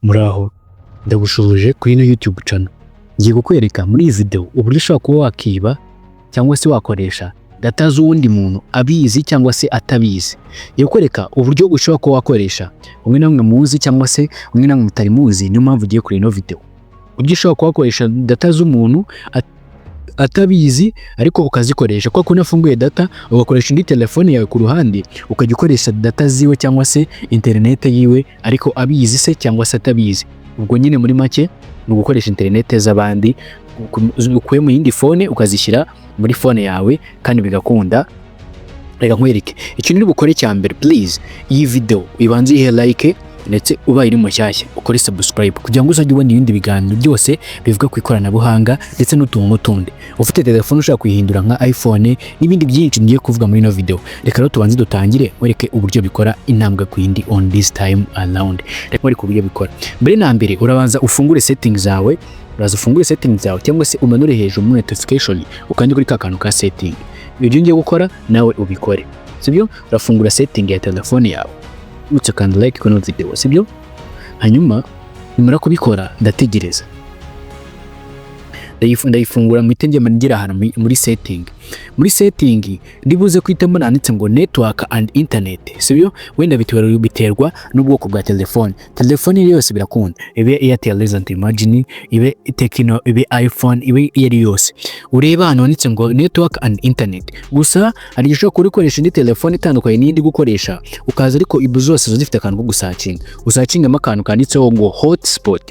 Muraho, ndagushubuje kuri ino YouTube channel. Ngiye kukwereka muri iyi video uburyo ushobora kuba wakiba cyangwa se wakoresha data z'uwundi muntu abizi cyangwa se atabizi. Ngiye kukwereka uburyo ushobora kuba wakoresha umwe namwe muzi cyangwa se umwe namwe mutari muzi, niyo mpamvu ugiye kuri ino video. Uburyo ushobora kuba wakoresha data z'umuntu atabizi ariko ukazikoresha kwa kunafunguye data ugakoresha indi telefone yawe ku ruhande ukajya ukoresha data ziwe cyangwa se internet yiwe ariko abizi se cyangwa se atabizi. Ubwo nyine muri make ni ugukoresha internet z'abandi ukuye mu yindi phone ukazishyira muri phone yawe kandi bigakunda. Reka nkwereke ikintu uri bukore cya mbere, please iyi video ibanze ihe like ndetse ubaye iri mushyashya ukore subscribe kugira ngo uzajye ubona ibindi biganiro byose bivuga ku ikoranabuhanga ndetse n'utuntu tundi. Ufite telefone ushaka kuyihindura nka iPhone n'ibindi byinshi ngiye kuvuga muri ino video, reka rero tubanze dutangire wereke uburyo bikora intambwe ku yindi on this time around. Reka wereke uburyo bikora. Mbere na mbere urabanza ufungure settings zawe, cyangwa se umanure hejuru mu notification ukandi kuri kakantu ka setting. Ibyo ngiye gukora nawe ubikore, sibyo? Urafungura setting ya telefone yawe utse kandi like kono video, sibyo? Hanyuma nimara kubikora ndategereza ndayifungura mu itenge mangira hano muri setting ndibuze kwitamo nanditse ngo network and internet, sibyo? Wenda biterwa n'ubwoko bwa telefone yose birakunda, ibe Airtel Legend Imagine, ibe Tecno, ibe iPhone, ibe yari yose ureba hano nanditse ngo network and internet. Gusa hari gishobora kurikoresha indi telefone itandukanye n'indi gukoresha ukaza ariko ibu zose zifite akantu ko gusacinga akantu kanditseho ngo hotspot,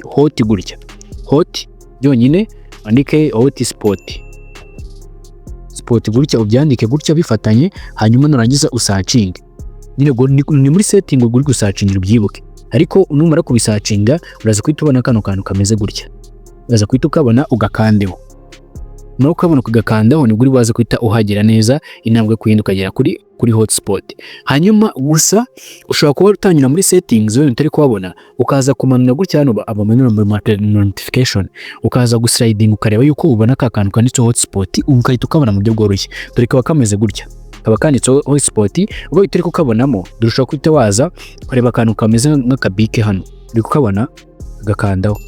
gutya hot byonyine andike hotspot gutya ubyandike gutya bifatanye, hanyuma nurangiza usacinge. Ni muri setting uri gusacinga ubyibuke, ariko numara kubisacinga uraza kwita ubona kano kantu kameze gutya, uraza kwita ukabona ugakandeho. Naho ukabona kugakandaho nibwo uri baza kwita uhagera neza intambwe kuhinduka ukagera kuri hotspot. Hanyuma gusa ushobora kuba utanyura muri settings wewe utari kubabona ukaza kumanura gutya hano abamanura muri notification ukaza gusliding ukareba yuko ubona ka kantu kanditseho hotspot ukahita ukabona mu buryo bworoshye. Dore kaba kameze gutya, kaba kanditseho hotspot ubwo utari kukabonamo dushobora kwita waza kureba akantu kameze nk'akabike hano uri kukabona gakandaho.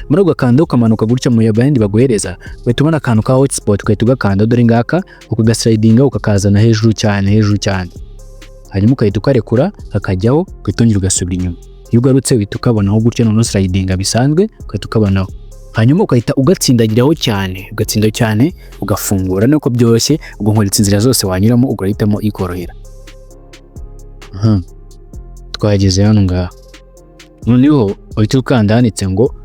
Muri ugakanda ukamanuka gutya mu yabandi baguhereza uhita ubona akantu ka hotspot ukahita ugakanda, dore ngaka ukagaslidinga ukakazana hejuru cyane. Hanyuma ukahita ukarekura kakajyaho ukitongera ugasubira inyuma. Iyo ugarutse uhita ukabonaho gutya no slidinga bisanzwe ukahita ukabonaho. Hanyuma ukahita ugatsindagiraho cyane ugafungura nuko byoroshye. Ubwo nkoritse inzira zose wanyuramo ugahitamo ikorohera. Twageze hano ngaha. Noneho uhita ukanda handitse ngo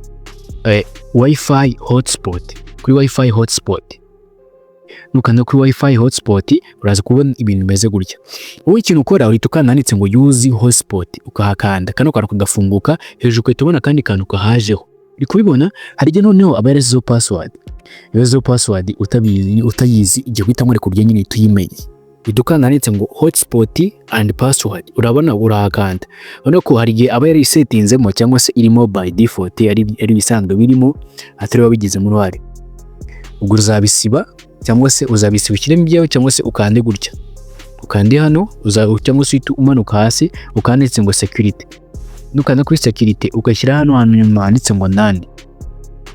Wi-Fi hotspot. Kuri Wi-Fi hotspot nukanda kuri Wi-Fi hotspot uraza kubona ibintu bimeze gutya. Wowe ikintu ukora uhita ukanda handitse ngo use hotspot ukahakanda, kano kantu kagafunguka hejuru ukahita ubona kandi kantu kahajeho. Uri kubibona hari igihe noneho abayerezo password utayizi igihe uhita muri kurya nyine tuyimenye. Idukanda handitse ngo hotspot and password urabona urahakanda. Urabona ko hari igihe aba yari settingzemo cyangwa se irimo by default ari bisanzwe birimo atari wabigize mu Wari. Ubwo uzabisiba cyangwa se uzabisibikira ibyawe cyangwa se ukande gutya. Ukande hano cyangwa se umanuka hasi ukanditse ngo security. Nukanda kuri security ugashyira hano nyuma handitse ngo nani.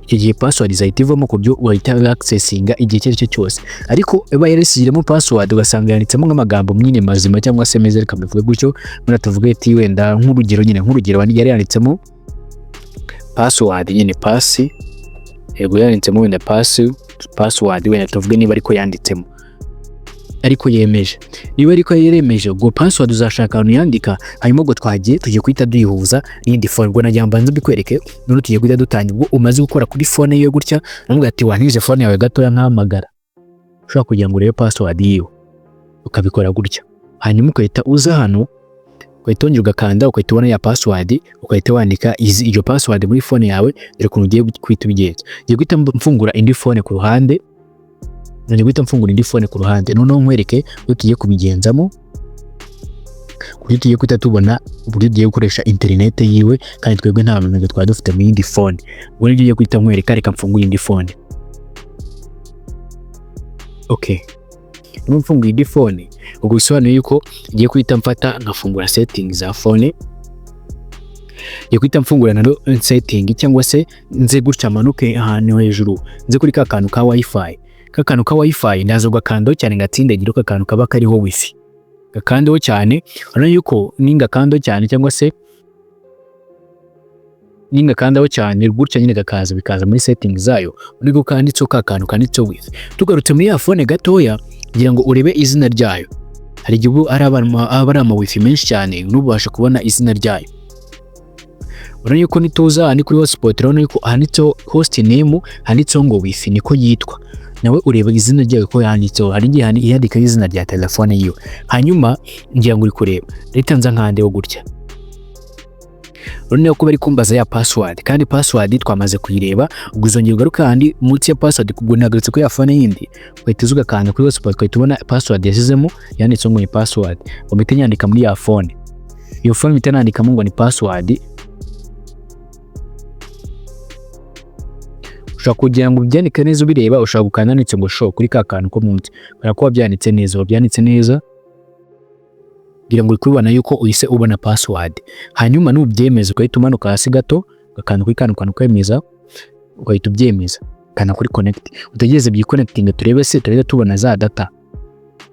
Iki gihe password izayitivamo ku byo wahita accessinga igihe cyo cyose. Ariko eba yarishyiramo password ugasanga yanditsemo nk'amagambo mwine mazima cyangwa se meze reka bivuge gutyo, muri tuvuge ati wenda nk'urugero wandi yari yanditsemo password nyine yego yanditsemo wenda password wenda tuvuge niba ariko yanditsemo ariko yemeje. Niba ariko yeremeje ubwo password uzashaka ahantu yandika, hanyuma ubwo tugiye kwita duyihuza n'indi phone. Ubwo najya mbanza bikwereke none tugiye kwita dutangira. Ubwo umaze gukora kuri phone yiwe gutya namubwira ati wanije phone yawe gatoya nkahamagara, ushaka kugira ngo urebe password yiwe ukabikora gutya. Hanyuma ukahita uza hano ukahita wongera ugakanda ukahita ubona ya password ukahita wandika iyo password muri phone yawe. Dore ukuntu ugiye kwita ubigenza. Ngiye kwita mfungura indi phone ku ruhande, noneho nkwereke uko tugiye kubigenzamo, kuko tugiye kwita tubona uburyo tugiye gukoresha internet yiwe kandi twebwe nta muntu twari dufite mu yindi phone. Ubwo nibyo ugiye kwita nkwereka, reka mfungure indi phone. Okay, mfunguye indi phone ubwo bisobanuye yuko ngiye kwita mfata nkafungura settings za phone. ngiye guhita mfungura na setting cyangwa se nze gutya manuke ahantu hejuru nze kuri ka kantu ka wifi, ka kantu ka wifi ndaza gukanda cyane ngatsinde giro ka kantu kaba kariho wifi, gakandeho cyane. urabona yuko ningakandeho cyane cyangwa se ningakandaho cyane gutya nyine gakaza bikaza muri setting zayo, uriko kanditseho ka kantu kanditseho wifi. Tugarutse muri ya phone gatoya kugira ngo urebe izina ryayo, hari igihe ari ama wifi menshi cyane nubasha kubona izina ryayo. urabona yuko nituza ni kuri hotspot, urabona yuko handitseho host name, handitseho ngo wifi niko yitwa, nawe ureba izina ryayo ko yanditseho, hari igihe yandika izina rya telefone yiwe. Hanyuma ngira ngo uri kureba leta nza nkandeho gutya, urabona ko bari kumbaza ya password, kandi password twamaze kuyireba. Ubwo uzongera ugaruka handi munsi ya password kugunagarutse ko ya phone yindi, uhita uzuga kandi kuri hotspot ukahita ubona password yasizemo yanditseho ngo ni password, umite nyandika muri ya phone, iyo phone mite nandikamo ngo ni password. ushaka kugira ngo ubyandike neza ubireba, ushaka gukanda nanditse ngo show kuri ka kantu ko munsi, kubera ko wabyanditse neza, wabyanditse neza kugira ngo ukubona yuko uhise ubona password. Hanyuma nubyemeza ukahita umanuka hasi gato gakanda kuri kantu kwemeza, ukahita ubyemeza kana kuri connect, utegereze byiconnecting turebe se turebe tubona za data.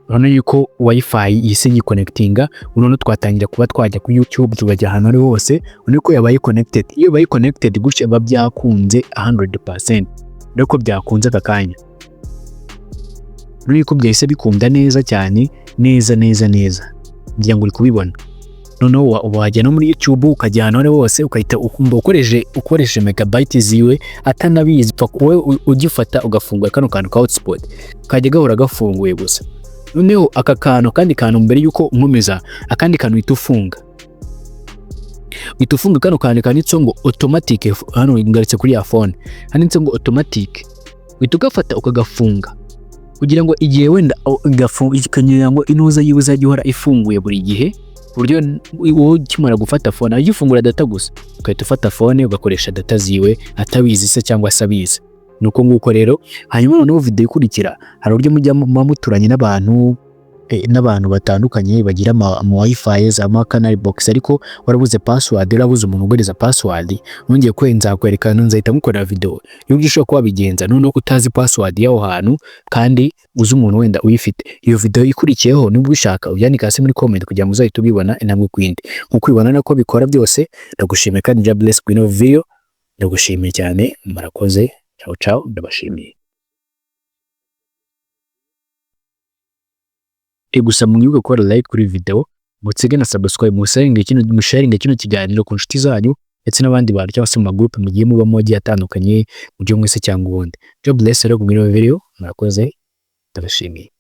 urabona yuko wifi yise yiconnectinga, unono twatangira kuba twajya ku YouTube tubajya ahantu ari hose, urabona ko yabaye connected. Iyo yabaye connected gutya biba byakunze 100%, reko byakunze akanya, urabona ko byahise bikunda neza cyane, neza ngira ngo uri kubibona. Noneho wajya no muri YouTube ukajya ahantu ari hose ukahita ukoresheje megabyte ziwe atanabizi, wowe ugifata ugafungura kano kantu ka hotspot kajya gahora gafunguye gusa. Noneho aka kantu kandi kantu mbere yuko unkomeza akandi kantu witufunga kano kantu kanditseho ngo automatic, hano ngaritse kuri ya phone handitse ngo automatic, witugafata ukagafunga kugira ngo igihe wenda ikanyura ngo inuza yiwe uzajya ihora ifunguye buri gihe, buryo wowe ukimara gufata phone agifungura data gusa, ukahita ufata phone ugakoresha data ziwe atabizi se cyangwa asabizi. Nuko nguko rero. Hanyuma noneho video ikurikira hari uburyo mujya muturanye n'abantu batandukanye bagira ama wifi za canal box, ariko warabuze password, urabuze umuntu ugereza password, nongeye kwenza kwerekana nzahita mukora video y'uburyo ushobora kubabigenza noneho utazi password yaho hantu kandi uzi umuntu wenda uyifite. Iyo video ikurikiyeho nubwo ushaka ubyandika hasi muri comment kugira ngo uzahite ubibona intambwe kwindi. Nkuko ubibona nako bikora byose, ndagushimiye kandi ja bless ku ino video, ndagushimiye cyane, murakoze. Ciao ndabashimiye. Gusa mwibuke gukora like kuri video, mutsige na subscribe, musharinge kino kiganiro ku nshuti zanyu ndetse n'abandi bantu cyangwa se mu group mugiye mubamo agiye atandukanye mu byo mwese cyangwa ubundi. Jo bless rero ku ino video, murakoze ndabashimiye.